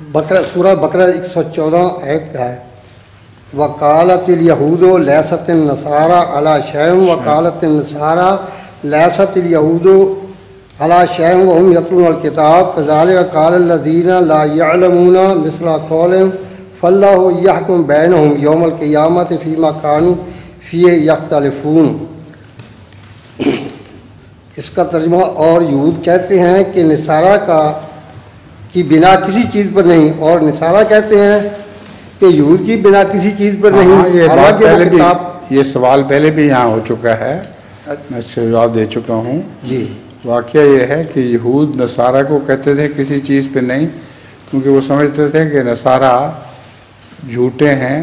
سورہ بقرہ 114 آیت کا ہے، وقالت الیہود لیست النصارى علی شیء وقالت النصارى لیست الیہود علی شیء وهم یتلون الکتاب کذلک قال الذین لا یعلمون مثل قولهم فاللہ یحکم بینہم یوم القیامۃ فیما کانوا فیہ یختلفون۔ اس کا ترجمہ، اور یہود کہتے ہیں کہ نصارہ کی بنا کسی چیز پر نہیں، اور نصارہ کہتے ہیں کہ یہود کی بنا کسی چیز پر نہیں۔ یہ سوال پہلے بھی یہاں ہو چکا ہے، میں اس کا جواب دے چکا ہوں جی۔ واقعہ یہ ہے کہ یہود نصارہ کو کہتے تھے کسی چیز پہ نہیں، کیونکہ وہ سمجھتے تھے کہ نصارہ جھوٹے ہیں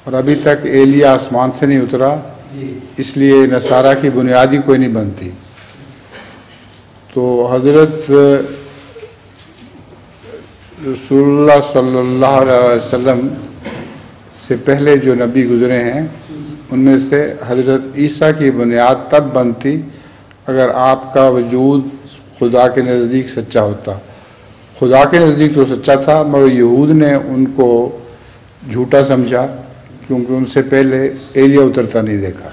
اور ابھی تک ایلیا آسمان سے نہیں اترا، اس لیے نصارہ کی بنیادی کوئی نہیں بنتی۔ تو حضرت رسول اللہ صلی اللہ علیہ وسلم سے پہلے جو نبی گزرے ہیں ان میں سے حضرت عیسیٰ کی بنیاد تب بنتی اگر آپ کا وجود خدا کے نزدیک سچا ہوتا۔ خدا کے نزدیک تو سچا تھا، مگر یہود نے ان کو جھوٹا سمجھا کیونکہ ان سے پہلے ایلیا اترتا نہیں دیکھا۔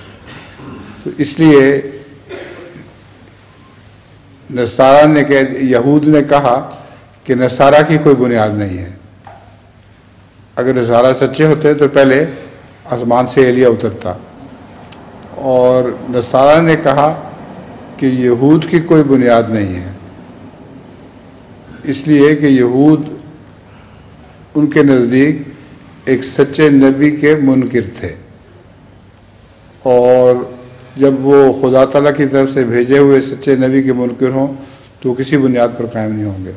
تو اس لیے نصارہ نے یہود نے کہا کہ نصارہ کی کوئی بنیاد نہیں ہے، اگر نصارہ سچے ہوتے تو پہلے آسمان سے ایلیا اترتا۔ اور نصارہ نے کہا کہ یہود کی کوئی بنیاد نہیں ہے، اس لیے کہ یہود ان کے نزدیک ایک سچے نبی کے منکر تھے، اور جب وہ خدا تعالیٰ کی طرف سے بھیجے ہوئے سچے نبی کے منکر ہوں تو کسی بنیاد پر قائم نہیں ہوں گے۔